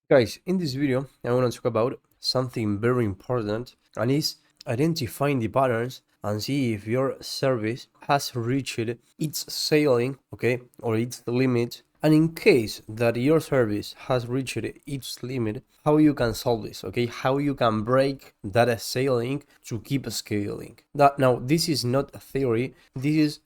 Guys, in this video, I want to talk about something very important, and is identifying the patterns and see if your service has reached its ceiling, okay, or its limit. And in case that your service has reached its limit, how you can solve this, okay? How you can break that ceiling to keep scaling. Now, this is not a theory. These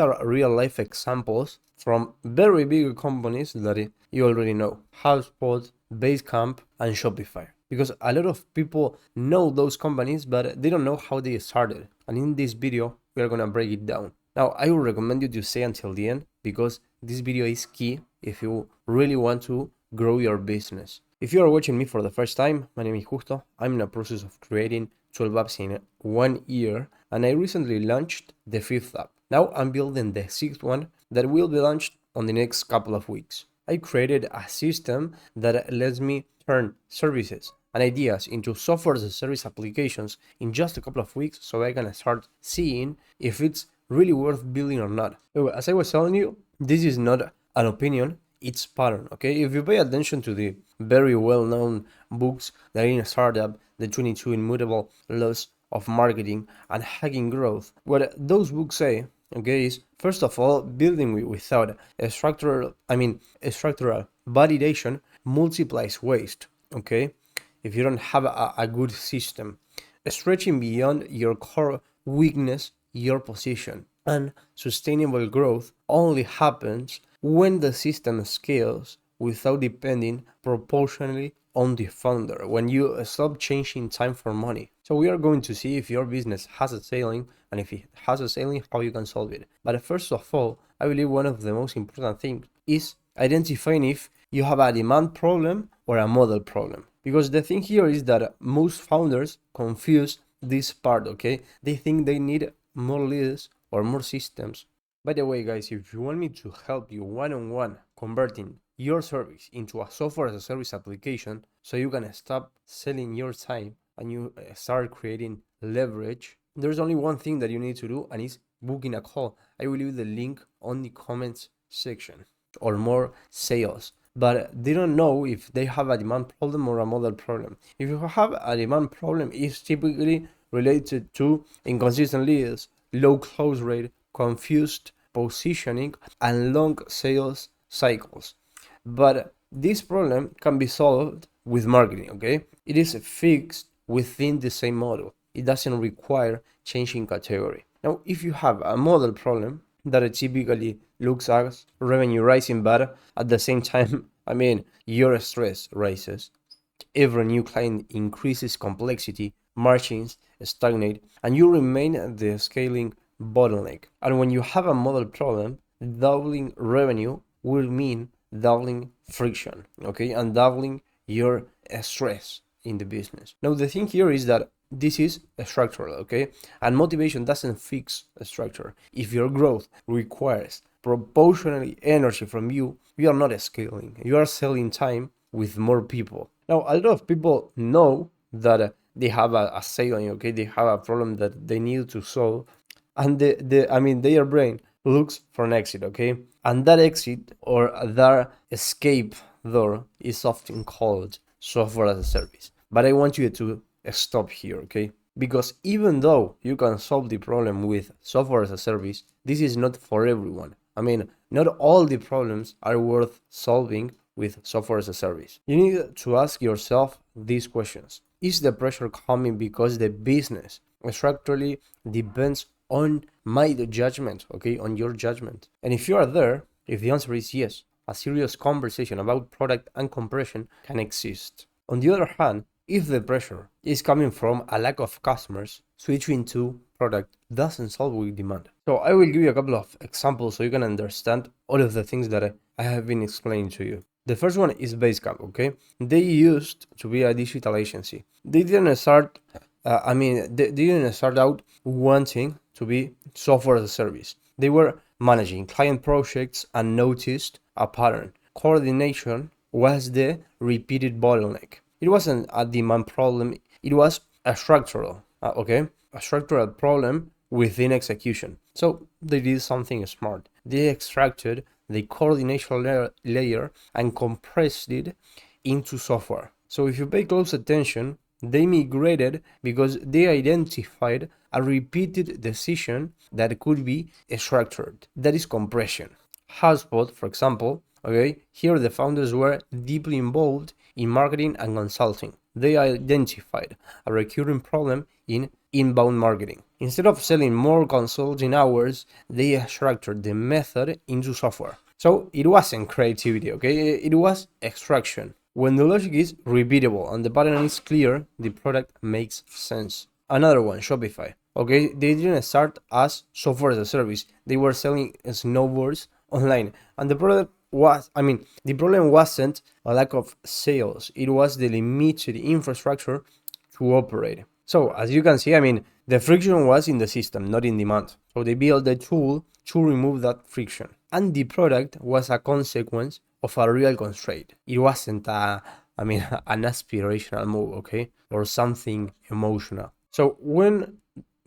are real life examples from very big companies that you already know. HubSpot, Basecamp, and Shopify. Because a lot of people know those companies, but they don't know how they started. And in this video, we are gonna break it down. Now, I would recommend you to stay until the end because this video is key if you really want to grow your business. If you are watching me for the first time, my name is Justo. I'm in the process of creating 12 apps in 1 year, and I recently launched the 5th app. Now I'm building the 6th one that will be launched on the next couple of weeks. I created a system that lets me turn services and ideas into software as a service applications in just a couple of weeks, so I can start seeing if it's really worth building or not. So as I was telling you, this is not an opinion, it's pattern, okay? If you pay attention to the very well-known books that are in a startup, the 22 immutable laws of marketing and hacking growth, what those books say, okay, is first of all, building without a structural validation multiplies waste, okay? If you don't have a good system, stretching beyond your core weakness, your position, and sustainable growth only happens when the system scales without depending proportionally on the founder, when you stop changing time for money. So we are going to see if your business has a ceiling, and if it has a ceiling, how you can solve it. But first of all, I believe one of the most important things is identifying if you have a demand problem or a model problem. Because the thing here is that most founders confuse this part, okay? They think they need more leads or more systems. By the way, guys, if you want me to help you one-on-one converting your service into a software as a service application so you can stop selling your time and you start creating leverage, there's only one thing that you need to do, and it's booking a call. I will leave the link on the comments section. Or more sales, but they don't know if they have a demand problem or a model problem. If you have a demand problem, it's typically related to inconsistent leads, low close rate, confused positioning, and long sales cycles. But this problem can be solved with marketing, okay? It is fixed within the same model. It doesn't require changing category. Now, if you have a model problem that typically looks as revenue rising, but at the same time, your stress rises. Every new client increases complexity, margins stagnate, and you remain the scaling bottleneck. And when you have a model problem, doubling revenue will mean doubling friction, okay, and doubling your stress in the business. Now, the thing here is that this is structural, okay, and motivation doesn't fix a structure. If your growth requires proportionally energy from you, you are not scaling, you are selling time with more people. Now, a lot of people know that they have a ceiling, okay, they have a problem that they need to solve, and their brain looks for an exit, okay, and that exit or that escape door is often called software as a service. But I want you to stop here, okay? Because even though you can solve the problem with software as a service, this is not for everyone. Not all the problems are worth solving with software as a service. You need to ask yourself these questions. Is the pressure coming because the business structurally depends on my judgment, okay, on your judgment? And if you are there, if the answer is yes, a serious conversation about product and compression can exist. On the other hand, if the pressure is coming from a lack of customers, switching to product doesn't solve with demand. So I will give you a couple of examples so you can understand all of the things that I have been explaining to you. The first one is Basecamp, okay? They used to be a digital agency. They didn't start, they didn't start out wanting to be software as a service. They were managing client projects and noticed a pattern. Coordination was the repeated bottleneck. It wasn't a demand problem, it was a structural, a structural problem within execution. So they did something smart. They extracted the coordination layer and compressed it into software. So if you pay close attention, they migrated because they identified a repeated decision that could be structured. That is compression. HubSpot, for example, okay, here the founders were deeply involved in marketing and consulting. They identified a recurring problem in inbound marketing. Instead of selling more consulting hours, they structured the method into software. So it wasn't creativity, okay? It was extraction. When the logic is repeatable and the pattern is clear, the product makes sense. Another one, Shopify. Okay, they didn't start as software as a service. They were selling snowboards online, and the problem wasn't a lack of sales. It was the limited infrastructure to operate. So as you can see, the friction was in the system, not in demand. So they built a tool to remove that friction. And the product was a consequence of a real constraint. It wasn't an aspirational move, okay? Or something emotional. So when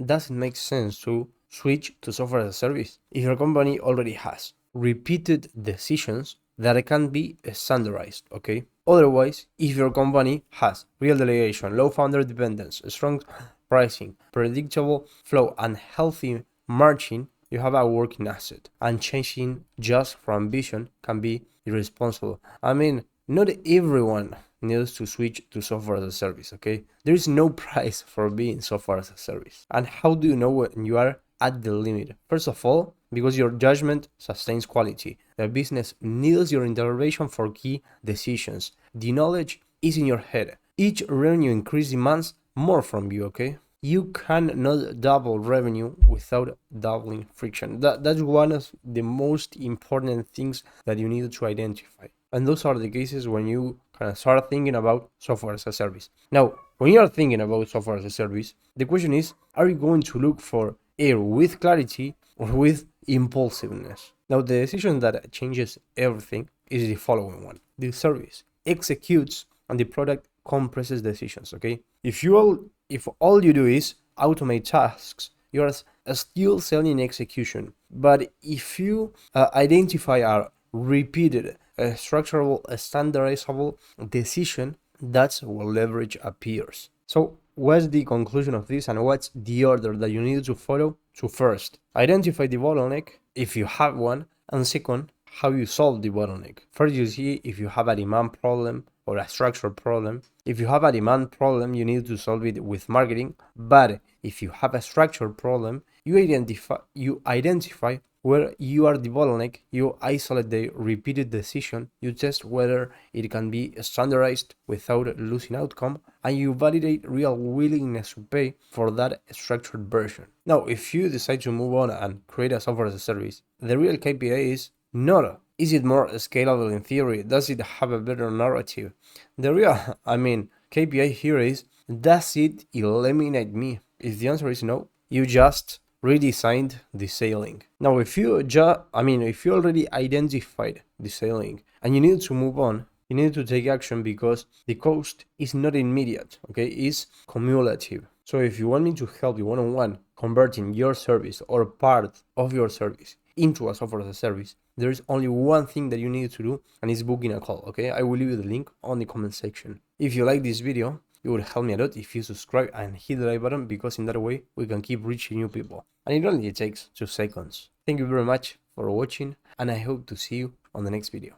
does it make sense to switch to software as a service? If your company already has repeated decisions that can be standardized, okay? Otherwise, if your company has real delegation, low founder dependence, strong pricing, predictable flow, and healthy margin, you have a working asset. And changing just from vision can be irresponsible. Not everyone needs to switch to software as a service, okay? There is no price for being software as a service. And how do you know when you are at the limit? First of all, because your judgment sustains quality. The business needs your intervention for key decisions. The knowledge is in your head. Each revenue increase demands more from you, okay? You cannot double revenue without doubling friction. That's one of the most important things that you need to identify. And those are the cases when you kind of start thinking about software as a service. Now, when you are thinking about software as a service, the question is, are you going to look for air with clarity or with impulsiveness? Now, the decision that changes everything is the following one. The service executes and the product compresses decisions, okay? If all you do is automate tasks, you are still selling execution. But if you identify a repeated, structurable, standardizable decision, that's where leverage appears. So what's the conclusion of this, and what's the order that you need to follow? To first, identify the bottleneck if you have one, and second, how you solve the bottleneck. First, you see if you have a demand problem or a structural problem. If you have a demand problem, you need to solve it with marketing. But if you have a structural problem, you identify where you are the bottleneck, you isolate the repeated decision, you test whether it can be standardized without losing outcome, and you validate real willingness to pay for that structured version. Now, if you decide to move on and create a software as a service, the real KPI is not, is it more scalable in theory? Does it have a better narrative? The real, KPI here is, does it eliminate me? If the answer is no, you just redesigned the sailing. Now, if you already identified the sailing and you need to move on, you need to take action because the cost is not immediate, okay? It's cumulative. So if you want me to help you one-on-one converting your service or part of your service into a software as a service, there is only one thing that you need to do, and it's booking a call, okay? I will leave you the link on the comment section. If you like this video, it would help me a lot if you subscribe and hit the like button, because in that way we can keep reaching new people. And it only takes 2 seconds. Thank you very much for watching, and I hope to see you on the next video.